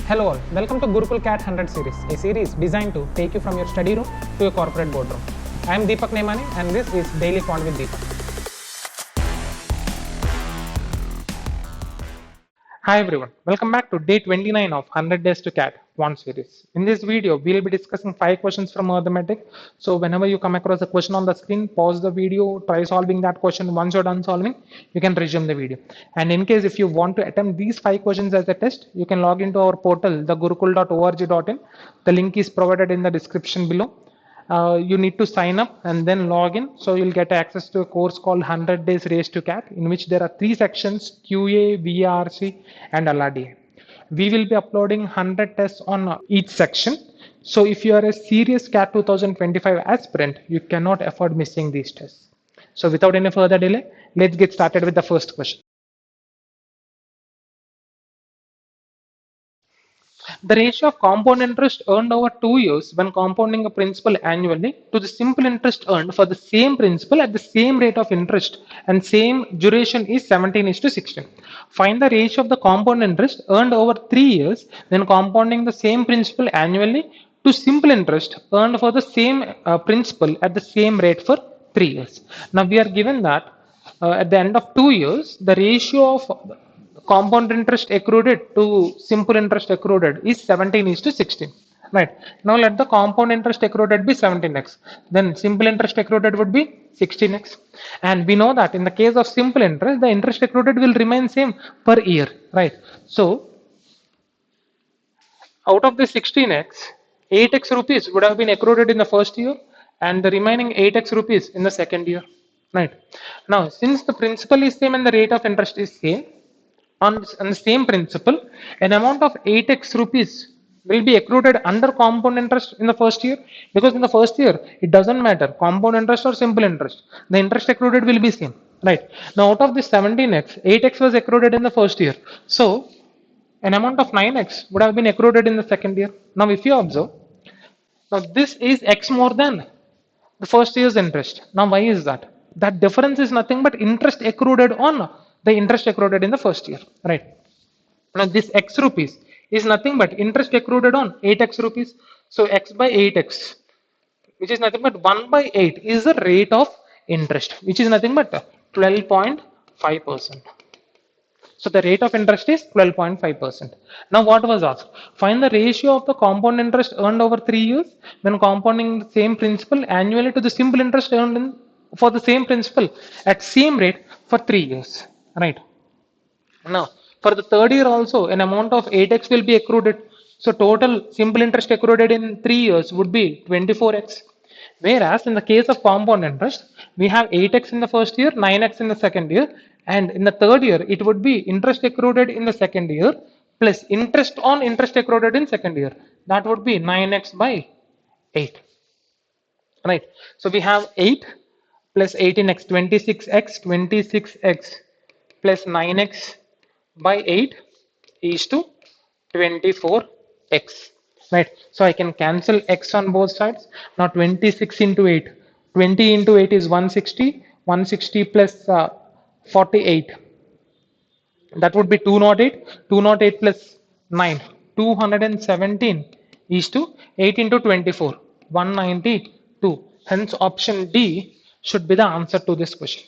Hello all, welcome to Gurukul CAT 100 series, a series designed to take you from your study room to your corporate boardroom. I am Deepak and this is Daily Quant with Deepak. Hi everyone, welcome back to day 29 of 100 days to CAT Quant series. In this video, we will be discussing 5 questions from arithmetic. So whenever you come across a question on the screen, pause the video, try solving that question. Once you're done solving, you can resume the video. And in case if you want to attempt these 5 questions as a test, you can log into our portal, the gurukul.org.in. The link is provided in the description below. You need to sign up and then log in, so you'll get access to a course called 100 days race to CAT, in which there are 3 sections: QA, VRC and LRDA. We will be uploading 100 tests on each section, so if you are a serious CAT 2025 aspirant, you cannot afford missing these tests. So without any further delay, let's get started with the first question. The ratio of compound interest earned over 2 years when compounding a principal annually to the simple interest earned for the same principal at the same rate of interest and same duration is 17:16. Find the ratio of the compound interest earned over 3 years when compounding the same principal annually to simple interest earned for the same principal at the same rate for 3 years. Now we are given that at the end of 2 years, the ratio of compound interest accrued to simple interest accrued is 17:16. Right. Now let the compound interest accrued be 17x. Then simple interest accrued would be 16x. And we know that in the case of simple interest, the interest accrued will remain same per year. Right. So out of the 16x, 8x rupees would have been accrued in the first year and the remaining 8x rupees in the second year. Right. Now since the principal is same and the rate of interest is same, on the same principle, an amount of 8x rupees will be accrued under compound interest in the first year, because in the first year it doesn't matter compound interest or simple interest, the interest accrued will be same. Right. Now out of this 17x, 8x was accrued in the first year, so an amount of 9x would have been accrued in the second year. Now if you observe, now this is x more than the first year's interest. Now why is that? That difference is nothing but interest accrued on the interest accrued in the first year. Right. Now this x rupees is nothing but interest accrued on 8x rupees. So x by 8x, which is nothing but 1 by 8, is the rate of interest, which is nothing but 12.5%. So the rate of interest is 12.5%. Now what was asked? Find the ratio of the compound interest earned over 3 years when compounding the same principal annually to the simple interest earned for the same principal at same rate for 3 years. Right. Now for the third year also an amount of 8x will be accrued. So total simple interest accrued in 3 years would be 24x. Whereas in the case of compound interest, we have 8x in the first year, 9x in the second year, and in the third year it would be interest accrued in the second year plus interest on interest accrued in second year. That would be 9x by 8. Right. So we have 8 plus 18x, 26x, 26x plus 9x by 8 is to 24x. Right. So I can cancel x on both sides. Now 26 into 8. 20 into 8 is 160. 160 plus 48. That would be 208. 208 plus 9. 217 is to 8 into 24. 192. Hence option D should be the answer to this question.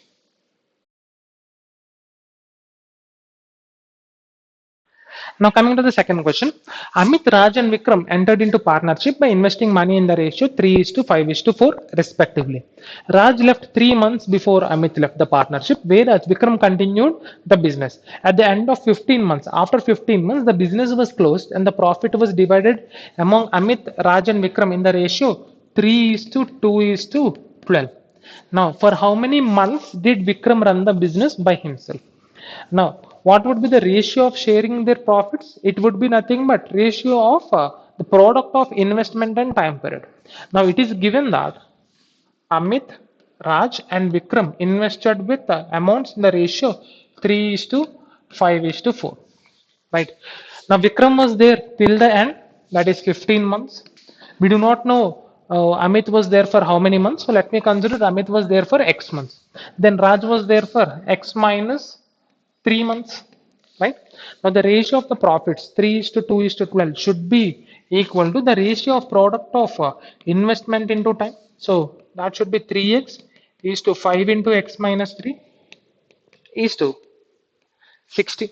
Now coming to the second question, Amit, Raj and Vikram entered into partnership by investing money in the ratio 3:5:4 respectively. Raj left 3 months before Amit left the partnership, whereas Vikram continued the business. At the end of 15 months, after 15 months, the business was closed and the profit was divided among Amit, Raj and Vikram in the ratio 3:2:12. Now, for how many months did Vikram run the business by himself? Now, what would be the ratio of sharing their profits? It would be nothing but ratio of the product of investment and time period. Now, it is given that Amit, Raj and Vikram invested with amounts in the ratio 3:5:4. Right. Now, Vikram was there till the end, that is 15 months. We do not know Amit was there for how many months. So let me consider Amit was there for X months. Then Raj was there for X minus 3 months. right? Now the ratio of the profits 3 is to 2 is to 12 should be equal to the ratio of product of investment into time. So that should be 3x is to 5 into x minus 3 is to 60.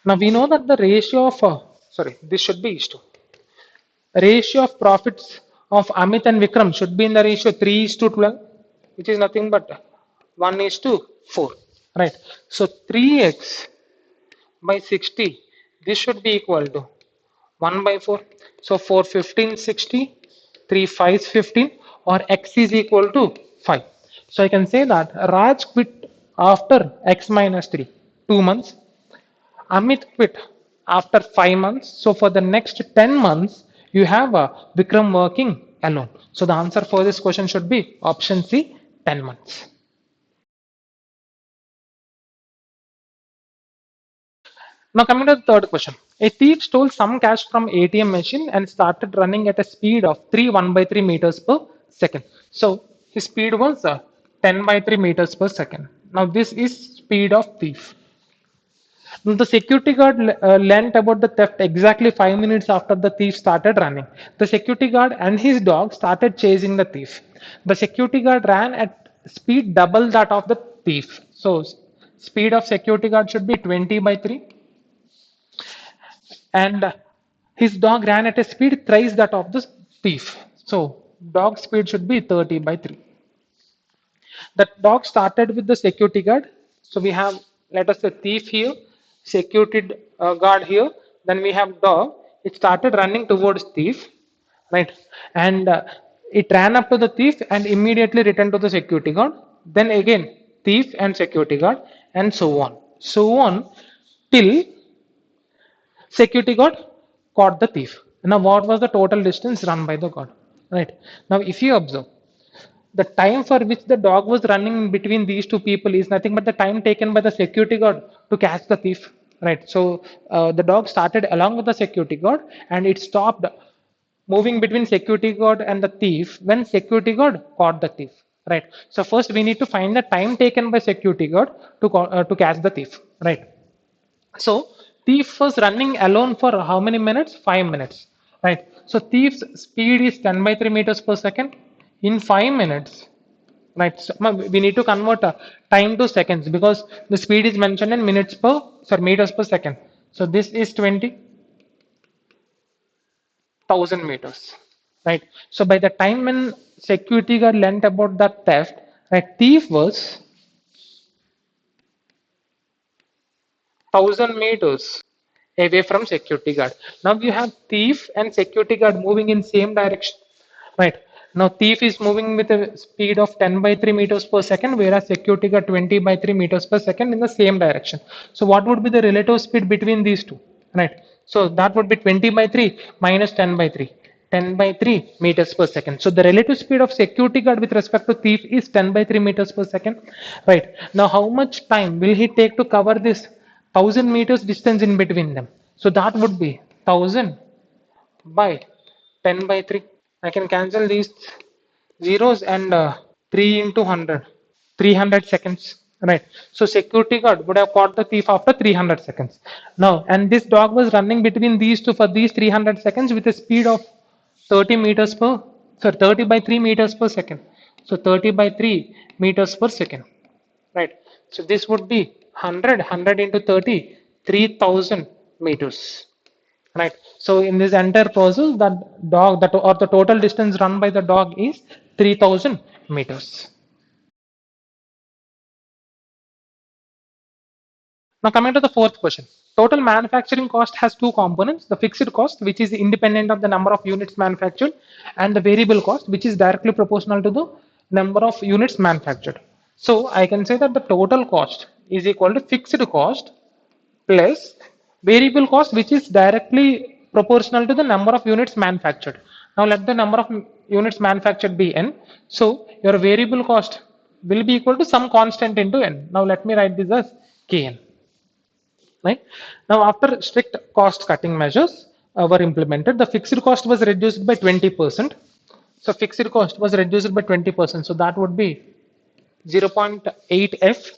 Now we know that the ratio of sorry, this should be is to ratio of profits of Amit and Vikram should be in the ratio 3 is to 12, which is nothing but 1 is to 4, right? So 3x by 60, this should be equal to 1 by 4. So 4 15 60, 3 5 15, or x is equal to 5. So I can say that Raj quit after x minus 3, 2 months. Amit quit after 5 months. So for the next 10 months, you have Vikram working alone. So the answer for this question should be option C, 10 months. Now coming to the third question. A thief stole some cash from ATM machine and started running at a speed of 3 1 by 3 meters per second. So his speed was 10 by 3 meters per second. Now this is speed of thief. The security guard learnt about the theft exactly 5 minutes after the thief started running. The security guard and his dog started chasing the thief. The security guard ran at speed double that of the thief. So speed of security guard should be 20 by 3, and his dog ran at a speed thrice that of the thief. So dog speed should be 30 by 3. The dog started with the security guard. So we have, let us say, thief here, security guard here. Then we have dog. It started running towards thief, right? And it ran up to the thief and immediately returned to the security guard. Then again, thief and security guard, and so on, till security guard caught the thief. Now, what was the total distance run by the guard? Right. Now, if you observe, the time for which the dog was running between these two people is nothing but the time taken by the security guard to catch the thief, right? So the dog started along with the security guard and it stopped moving between security guard and the thief when security guard caught the thief, right? So first we need to find the time taken by security guard to catch the thief, right? So thief was running alone for how many minutes? 5 minutes, right? So thief's speed is 10 by 3 meters per second in 5 minutes, right? So we need to convert time to seconds because the speed is mentioned in minutes per, sorry, meters per second. So this is 20,000 meters, right? So by the time when security guard learnt about that theft, right, thief was 1,000 meters away from security guard. Now you have thief and security guard moving in same direction, right? Now thief is moving with a speed of 10 by 3 meters per second, whereas security guard 20 by 3 meters per second in the same direction. So what would be the relative speed between these two, right? So that would be 20 by 3 minus 10 by 3. 10 by 3 meters per second. So the relative speed of security guard with respect to thief is 10 by 3 meters per second, right? Now how much time will he take to cover this 1,000 meters distance in between them? So that would be 1,000 by 10 by 3. I can cancel these zeros and 3 into 100, 300 seconds, right? So security guard would have caught the thief after 300 seconds. Now, and this dog was running between these two for these 300 seconds with a speed of 30 meters per, sorry, 30 by 3 meters per second. So 30 by 3 meters per second, right? So this would be 100 into 30, 3,000 meters, right? So in this entire process, that dog, that or the total distance run by the dog is 3,000 meters. Now coming to the fourth question. Total manufacturing cost has two components: the fixed cost, which is independent of the number of units manufactured, and the variable cost, which is directly proportional to the number of units manufactured. So I can say that the total cost is equal to fixed cost plus variable cost, which is directly proportional to the number of units manufactured. Now let the number of units manufactured be n. So your variable cost will be equal to some constant into n. Now let me write this as kn. Right? Now after strict cost cutting measures were implemented, the fixed cost was reduced by 20%. So fixed cost was reduced by 20%. So that would be 0.8f,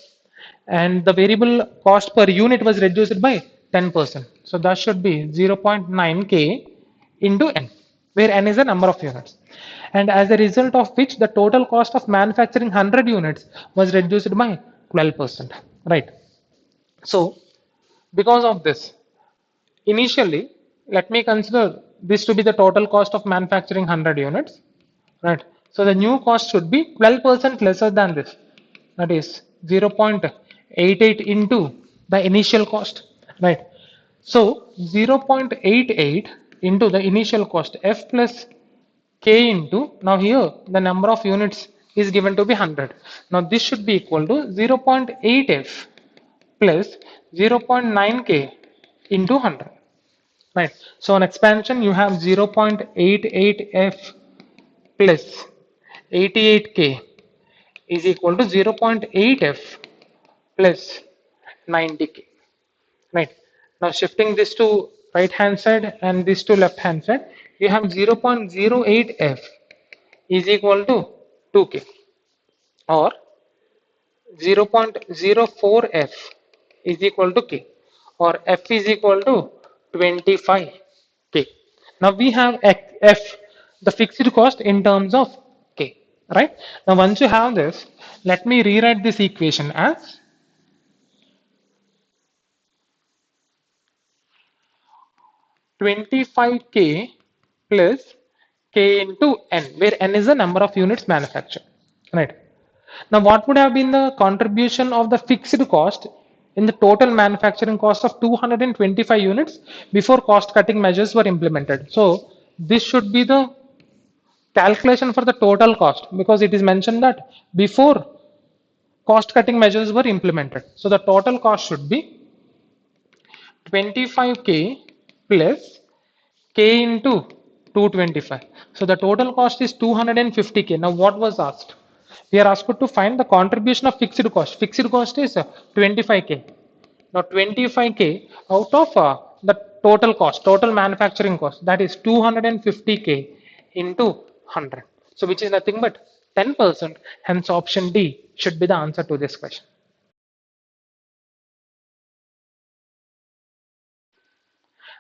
and the variable cost per unit was reduced by 10%. So that should be 0.9k into n, where n is the number of units. And as a result of which the total cost of manufacturing 100 units was reduced by 12%. Right. So because of this, initially, let me consider this to be the total cost of manufacturing 100 units. Right. So the new cost should be 12% lesser than this. That is 0.88 into the initial cost. Right. So 0.88 into the initial cost f plus k into, now here the number of units is given to be 100. Now this should be equal to 0.8f plus 0.9k into 100. Right. So on expansion you have 0.88f plus 88k is equal to 0.8f plus 90k. Right. Now shifting this to right hand side and this to left hand side, you have 0.08f is equal to 2k, or 0.04f is equal to k, or f is equal to 25k. Now we have f, the fixed cost in terms of k, right? Now once you have this, let me rewrite this equation as 25k plus k into n, where n is the number of units manufactured, right? Now what would have been the contribution of the fixed cost in the total manufacturing cost of 225 units before cost cutting measures were implemented? So this should be the calculation for the total cost, because it is mentioned that before cost cutting measures were implemented. So the total cost should be 25k plus k into 225. So the total cost is 250k. Now what was asked? We are asked to find the contribution of fixed cost. Fixed cost is 25k. Now 25k out of the total cost, total manufacturing cost, that is 250k into 100. So which is nothing but 10%. Hence option D should be the answer to this question.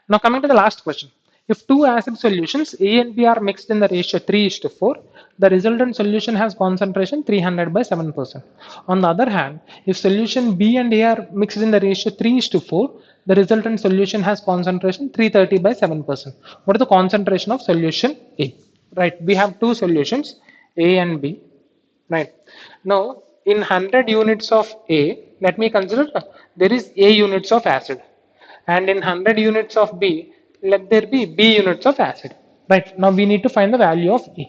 Now coming to the last question. If two acid solutions A and B are mixed in the ratio 3:4, the resultant solution has concentration 300 by 7%. On the other hand, if solution B and A are mixed in the ratio 3:4, the resultant solution has concentration 330 by 7%. What is the concentration of solution A? Right, we have two solutions A and B. Right. Now, in 100 units of A, let me consider there is A units of acid, and in 100 units of B, let there be B units of acid. Right. Now we need to find the value of A.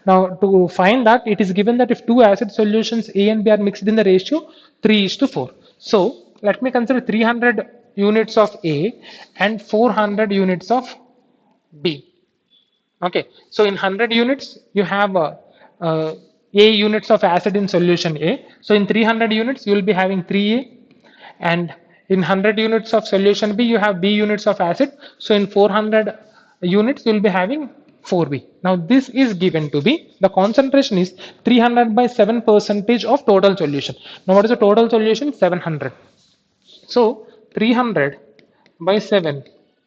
Now to find that, it is given that if two acid solutions A and B are mixed in the ratio 3:4. So let me consider 300 units of A and 400 units of B. Okay, so in 100 units, you have A units of acid in solution A. So in 300 units, you will be having 3A, and in 100 units of solution B, you have B units of acid. So in 400 units, you will be having 4B. Now this is given to be, the concentration is 300 by 7% of total solution. Now what is the total solution? 700. So 300 by 7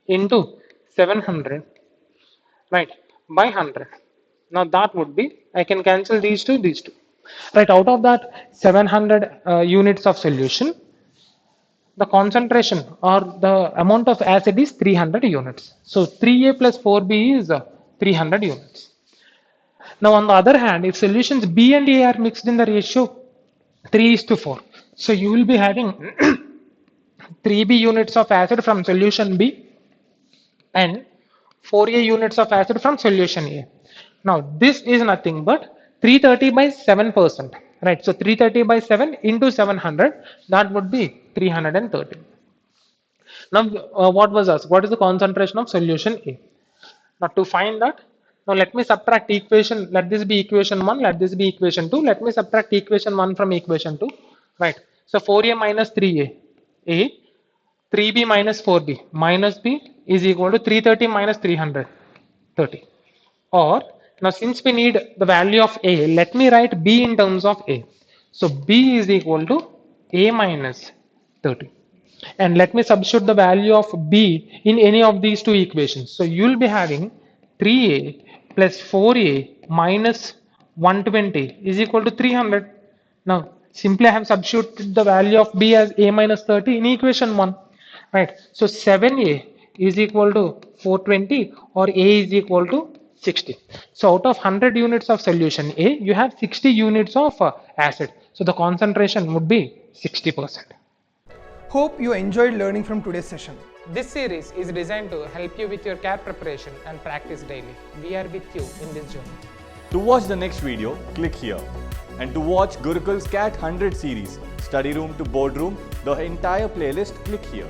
into 700, right, by 100. Now that would be, I can cancel these two, right? Out of that 700 units of solution, the concentration or the amount of acid is 300 units. So 3A plus 4B is 300 units. Now on the other hand, if solutions B and A are mixed in the ratio 3:4, so you will be having 3B units of acid from solution B and 4A units of acid from solution A. Now this is nothing but 330 by 7%, right? So 330 by 7 into 700, that would be 330. Now what was asked? What is the concentration of solution A? Now to find that, now let me subtract equation, let this be equation 1, let this be equation 2, let me subtract equation 1 from equation 2, right? So 4A minus 3A, 3B minus 4B, minus B is equal to 330 minus 330. Or, now since we need the value of A, let me write B in terms of A. So B is equal to A minus 30. And let me substitute the value of b in any of these two equations. So you'll be having 3a plus 4a minus 120 is equal to 300. Now simply I have substituted the value of b as a minus 30 in equation 1. Right. So 7a is equal to 420 or a is equal to 60. So out of 100 units of solution A, you have 60 units of acid. So the concentration would be 60%. Hope you enjoyed learning from today's session. This series is designed to help you with your CAT preparation and practice daily. We are with you in this journey. To watch the next video, click here. And to watch Gurukul's CAT 100 series, study room to boardroom, the entire playlist, click here.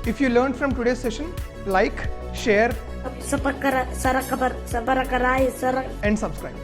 If you learned from today's session, like, share, and subscribe.